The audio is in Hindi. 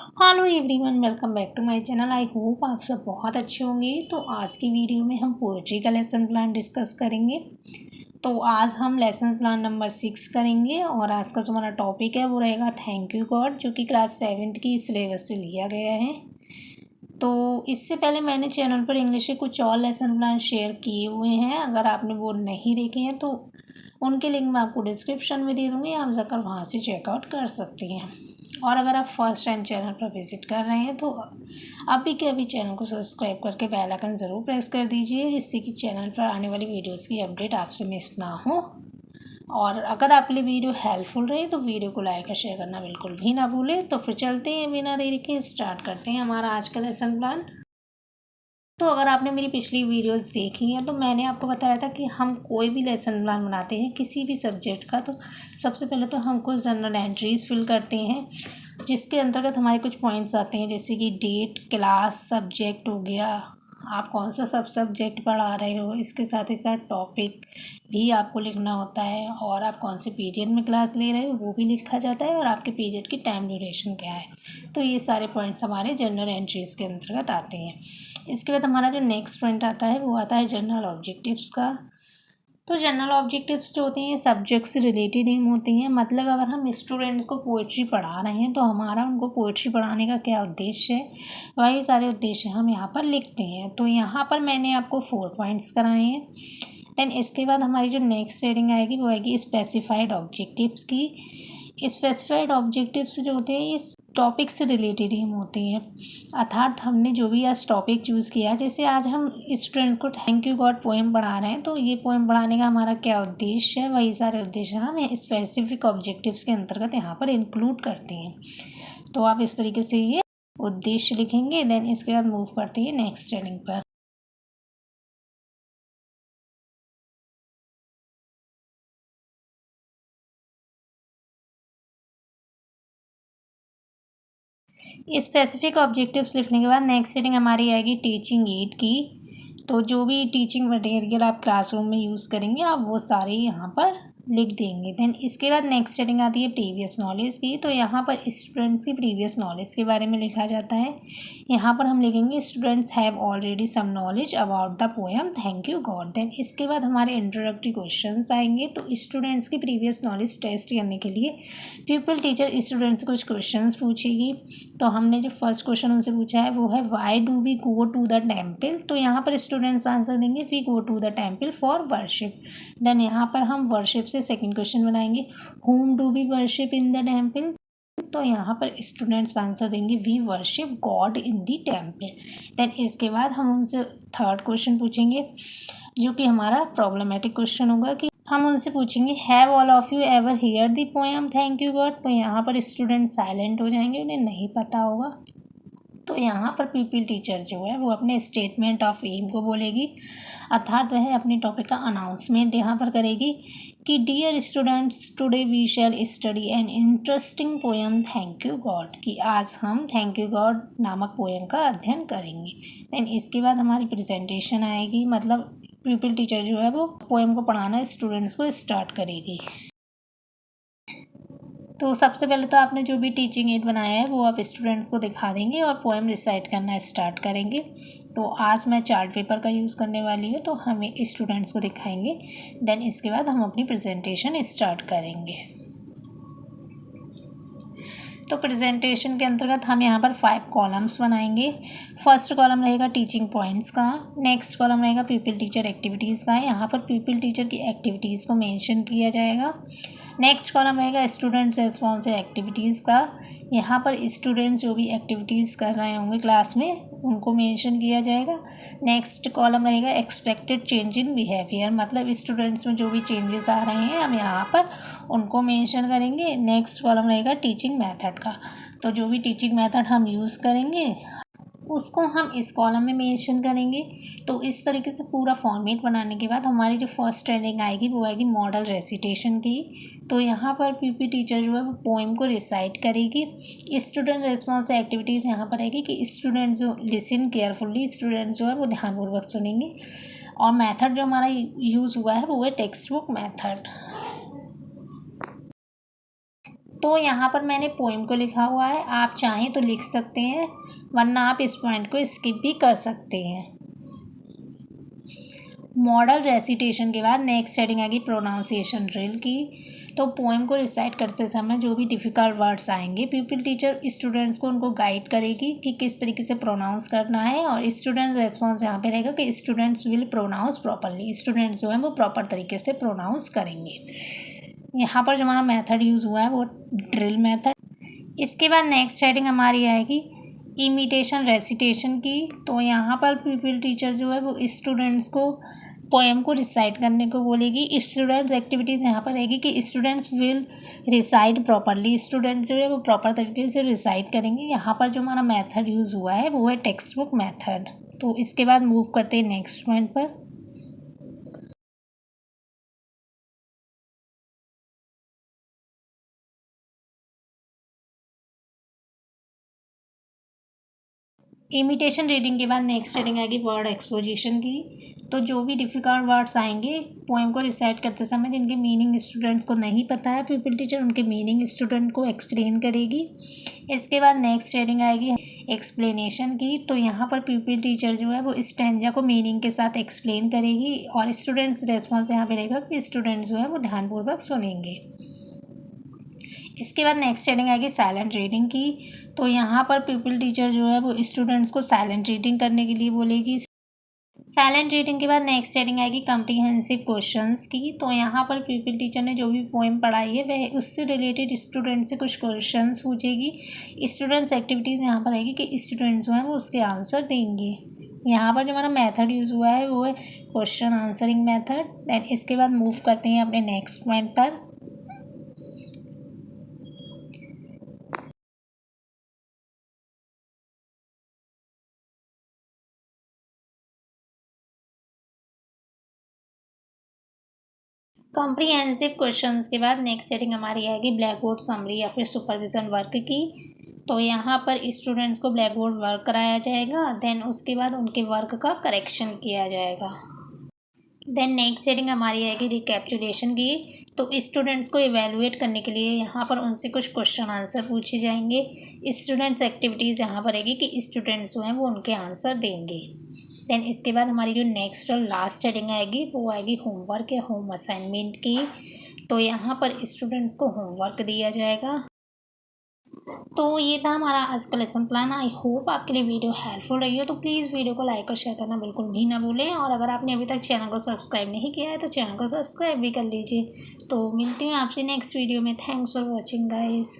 Hello everyone, welcome back to my channel. I hope आप सब बहुत अच्छे होंगे। तो आज की वीडियो में हम पोएट्री का लेसन प्लान डिस्कस करेंगे। तो आज हम लेसन प्लान नंबर 6 करेंगे और आज का जो हमारा टॉपिक है वो रहेगा थैंक यू गॉड, जो कि क्लास 7th की सिलेबस से लिया गया है। तो इससे पहले मैंने चैनल पर इंग्लिश के कुछ और लेसन प्लान शेयर किए हुए हैं। अगर आपने वो नहीं देखे हैं तो उनके लिंक मैं आपको डिस्क्रिप्शन में दे दूँगी, आप जाकर वहाँ से चेकआउट कर सकती हैं। और अगर आप फर्स्ट टाइम चैनल पर विज़िट कर रहे हैं तो अभी के अभी चैनल को सब्सक्राइब करके बेल आइकन ज़रूर प्रेस कर दीजिए, जिससे कि चैनल पर आने वाली वीडियोस की अपडेट आपसे मिस ना हो। और अगर आपके लिए वीडियो हेल्पफुल रहे तो वीडियो को लाइक और शेयर करना बिल्कुल भी ना भूलें। तो फिर चलते हैं बिना देरी के, स्टार्ट करते हैं हमारा आज का लेसन प्लान। तो अगर आपने मेरी पिछली वीडियोस देखी हैं तो मैंने आपको बताया था कि हम कोई भी लेसन प्लान बनाते हैं किसी भी सब्जेक्ट का, तो सबसे पहले तो हम कुछ जनरल एंट्रीज फिल करते हैं, जिसके अंतर्गत हमारे कुछ पॉइंट्स आते हैं, जैसे कि डेट, क्लास, सब्जेक्ट हो गया, आप कौन सा सब सब्जेक्ट पढ़ा रहे हो, इसके साथ ही साथ टॉपिक भी आपको लिखना होता है, और आप कौन से पीरियड में क्लास ले रहे हो वो भी लिखा जाता है, और आपके पीरियड की टाइम ड्यूरेशन क्या है। तो ये सारे पॉइंट्स हमारे जनरल एंट्रीज़ के अंतर्गत आते हैं। इसके बाद हमारा जो नेक्स्ट पॉइंट आता है वो आता है जनरल ऑब्जेक्टिव्स का। तो जनरल ऑब्जेक्टिव्स जो होती हैं सब्जेक्ट से रिलेटेड एम होती हैं। मतलब अगर हम स्टूडेंट्स को पोइट्री पढ़ा रहे हैं तो हमारा उनको पोइट्री पढ़ाने का क्या उद्देश्य है, वही सारे उद्देश्य हम यहाँ पर लिखते हैं। तो यहाँ पर मैंने आपको 4 पॉइंट्स कराए हैं। देन इसके बाद हमारी जो नेक्स्ट हेडिंग आएगी वो आएगी स्पेसिफाइड ऑब्जेक्टिव्स की। स्पेसिफाइड ऑब्जेक्टिव्स जो होते हैं इस टॉपिक से रिलेटेड एम होते हैं, अर्थात हमने जो भी आज टॉपिक चूज़ किया, जैसे आज हम स्टूडेंट को थैंक यू गॉड पोएम पढ़ा रहे हैं, तो ये पोएम पढ़ाने का हमारा क्या उद्देश्य है, वही सारे उद्देश्य हम स्पेसिफिक ऑब्जेक्टिव्स के अंतर्गत यहाँ पर इंक्लूड करते हैं। तो आप इस तरीके से ये उद्देश्य लिखेंगे। देन इसके बाद मूव करते हैं नेक्स्ट हेडिंग पर। स्पेसिफिक ऑब्जेक्टिव्स लिखने के बाद नेक्स्ट हेडिंग हमारी आएगी टीचिंग एड की। तो जो भी टीचिंग मटेरियल आप क्लासरूम में यूज़ करेंगे आप वो सारे यहाँ पर लिख देंगे। देन इसके बाद नेक्स्ट हेडिंग आती है प्रीवियस नॉलेज की। तो यहाँ पर स्टूडेंट्स की प्रीवियस नॉलेज के बारे में लिखा जाता है। यहाँ पर हम लिखेंगे students have already some knowledge about the poem thank you God. Then इसके बाद हमारे इंट्रोडक्टरी क्वेश्चंस आएंगे। तो स्टूडेंट्स की प्रीवियस नॉलेज टेस्ट करने के लिए पीपल टीचर स्टूडेंट्स से कुछ क्वेश्चंस पूछेगी। तो हमने जो फर्स्ट क्वेश्चन उनसे पूछा है वो है why do we go to the temple. तो यहाँ पर स्टूडेंट्स आंसर देंगे we go to the temple for worship. Then यहाँ पर हम वर्शिप से सेकंड क्वेश्चन बनाएंगे whom do we worship in the temple. तो यहाँ पर स्टूडेंट्स आंसर देंगे we worship God in the temple. Then इसके बाद हम उनसे थर्ड क्वेश्चन पूछेंगे, जो कि हमारा प्रॉब्लमेटिक क्वेश्चन होगा, कि हम उनसे पूछेंगे have all of you ever here the poem thank you God. तो यहाँ पर स्टूडेंट साइलेंट हो जाएंगे, उन्हें नहीं पता होगा। तो यहाँ पर पीपल टीचर जो है वो अपने स्टेटमेंट ऑफ एम को बोलेगी, अर्थात वह अपने टॉपिक का अनाउंसमेंट यहाँ पर करेगी कि dear students today we shall study an interesting poem thank you God, कि आज हम थैंक यू गॉड नामक पोएम का अध्ययन करेंगे। देन इसके बाद हमारी प्रेजेंटेशन आएगी, मतलब पीपल टीचर जो है वो पोएम को पढ़ाना स्टूडेंट्स को स्टार्ट करेगी। तो सबसे पहले तो आपने जो भी टीचिंग एड बनाया है वो आप स्टूडेंट्स को दिखा देंगे और पोएम रिसाइट करना स्टार्ट करेंगे। तो आज मैं चार्ट पेपर का यूज़ करने वाली हूँ, तो हमें स्टूडेंट्स को दिखाएंगे। देन इसके बाद हम अपनी प्रेजेंटेशन स्टार्ट करेंगे। तो प्रेजेंटेशन के अंतर्गत हम यहाँ पर 5 कॉलम्स बनाएंगे। फर्स्ट कॉलम रहेगा टीचिंग पॉइंट्स का, नेक्स्ट कॉलम रहेगा पीपल टीचर एक्टिविटीज़ का। यहाँ पर पीपल टीचर की एक्टिविटीज़ को मेंशन किया जाएगा। नेक्स्ट कॉलम रहेगा स्टूडेंट्स रेस्पॉन्स एक्टिविटीज़ का। यहाँ पर स्टूडेंट्स जो भी एक्टिविटीज़ कर रहे होंगे क्लास में उनको मेंशन किया जाएगा। नेक्स्ट कॉलम रहेगा एक्सपेक्टेड चेंज इन बिहेवियर, मतलब स्टूडेंट्स में जो भी चेंजेस आ रहे हैं हम यहाँ पर उनको मेंशन करेंगे। नेक्स्ट कॉलम रहेगा टीचिंग मेथड का, तो जो भी टीचिंग मेथड हम यूज़ करेंगे उसको हम इस कॉलम में मेंशन करेंगे। तो इस तरीके से पूरा फॉर्मेट बनाने के बाद हमारी जो फर्स्ट हेडिंग आएगी वो आएगी मॉडल रेसिटेशन की। तो यहाँ पर पीपी टीचर जो है वो पोएम को रिसाइट करेगी। स्टूडेंट रिस्पॉन्स एक्टिविटीज़ यहाँ पर आएगी कि स्टूडेंट जो लिसन केयरफुली, स्टूडेंट्स जो है वो ध्यानपूर्वक सुनेंगे। और मेथड जो हमारा यूज़ हुआ है वो है टेक्स्ट बुक मेथड। तो यहाँ पर मैंने पोएम को लिखा हुआ है, आप चाहें तो लिख सकते हैं, वरना आप इस पॉइंट को स्किप भी कर सकते हैं। मॉडल रेसिटेशन के बाद नेक्स्ट हेडिंग आएगी प्रोनाउंसिएशन ड्रिल की। तो पोएम को रिसाइट करते समय जो भी डिफ़िकल्ट वर्ड्स आएंगे, पीपल टीचर स्टूडेंट्स को उनको गाइड करेगी कि किस तरीके से प्रोनाउंस करना है, और स्टूडेंट रेस्पॉन्स यहाँ पे रहेगा कि students will pronounce properly, students जो है वो प्रॉपर तरीके से प्रोनाउंस करेंगे। यहाँ पर जो हमारा मेथड यूज़ हुआ है वो ड्रिल मेथड। इसके बाद नेक्स्ट हेडिंग हमारी आएगी इमिटेशन रेसिटेशन की। तो यहाँ पर पीपल टीचर जो है वो स्टूडेंट्स को पोएम को रिसाइट करने को बोलेगी। स्टूडेंट्स एक्टिविटीज़ यहाँ पर रहेगी कि students will recite properly, students जो है वो प्रॉपर तरीके से रिसाइट करेंगे। यहाँ पर जो हमारा मेथड यूज़ हुआ है वो है टेक्स्ट बुक मेथड। तो इसके बाद मूव करते हैं नेक्स्ट पॉइंट पर। इमिटेशन रीडिंग के बाद नेक्स्ट रीडिंग आएगी वर्ड एक्सपोजिशन की। तो जो भी डिफ़िकल्ट वर्ड्स आएंगे पोएम को रिसाइट करते समय, जिनके मीनिंग स्टूडेंट्स को नहीं पता है, पीपल टीचर उनके मीनिंग स्टूडेंट को एक्सप्लेन करेगी। इसके बाद नेक्स्ट रीडिंग आएगी एक्सप्लेनेशन की। तो यहाँ पर पीपल टीचर जो है वो स्टैंजा को मीनिंग के साथ एक्सप्लेन करेगी, और स्टूडेंट्स रेस्पॉन्स यहाँ पे रहेगा कि स्टूडेंट्स जो है वो ध्यानपूर्वक सुनेंगे। इसके बाद नेक्स्ट रीडिंग आएगी साइलेंट रीडिंग की। तो यहाँ पर पीपल टीचर जो है वो स्टूडेंट्स को साइलेंट रीडिंग करने के लिए बोलेगी। साइलेंट रीडिंग के बाद नेक्स्ट रीडिंग आएगी कॉम्प्रिहेंसिव क्वेश्चंस की। तो यहाँ पर पीपल टीचर ने जो भी पोएम पढ़ाई है वह उससे रिलेटेड स्टूडेंट से कुछ क्वेश्चंस पूछेगी। स्टूडेंट्स एक्टिविटीज़ यहाँ पर आएगी कि स्टूडेंट्स जो हैं वो उसके आंसर देंगे। यहाँ पर जो हमारा मेथड यूज़ हुआ है वो है क्वेश्चन आंसरिंग मेथड। देन इसके बाद मूव करते हैं अपने नेक्स्ट पॉइंट पर। कॉम्प्रिहेंसिव क्वेश्चंस के बाद नेक्स्ट सेटिंग हमारी आएगी ब्लैक बोर्ड समरी या फिर सुपरविज़न वर्क की। तो यहाँ पर स्टूडेंट्स को ब्लैक बोर्ड वर्क कराया जाएगा, देन उसके बाद उनके वर्क का करेक्शन किया जाएगा। देन नेक्स्ट सेटिंग हमारी आएगी रिकैप्चुलेशन की। तो स्टूडेंट्स को इवेलुएट करने के लिए यहाँ पर उनसे कुछ क्वेश्चन आंसर पूछे जाएंगे। स्टूडेंट्स एक्टिविटीज़ यहाँ पर आएगी कि स्टूडेंट्स जो हैं वो उनके आंसर देंगे। देन इसके बाद हमारी जो नेक्स्ट और लास्ट हेडिंग आएगी वो आएगी होमवर्क या होम असाइनमेंट की। तो यहाँ पर स्टूडेंट्स को होमवर्क दिया जाएगा। तो ये था हमारा आज का लेसन प्लान। आई होप आपके लिए वीडियो हेल्पफुल रही हो। तो प्लीज़ वीडियो को लाइक और शेयर करना बिल्कुल भी ना भूलें, और अगर आपने अभी तक चैनल को सब्सक्राइब नहीं किया है तो चैनल को सब्सक्राइब भी कर लीजिए। तो मिलते हैं आपसे नेक्स्ट वीडियो में। Thanks for watching guys.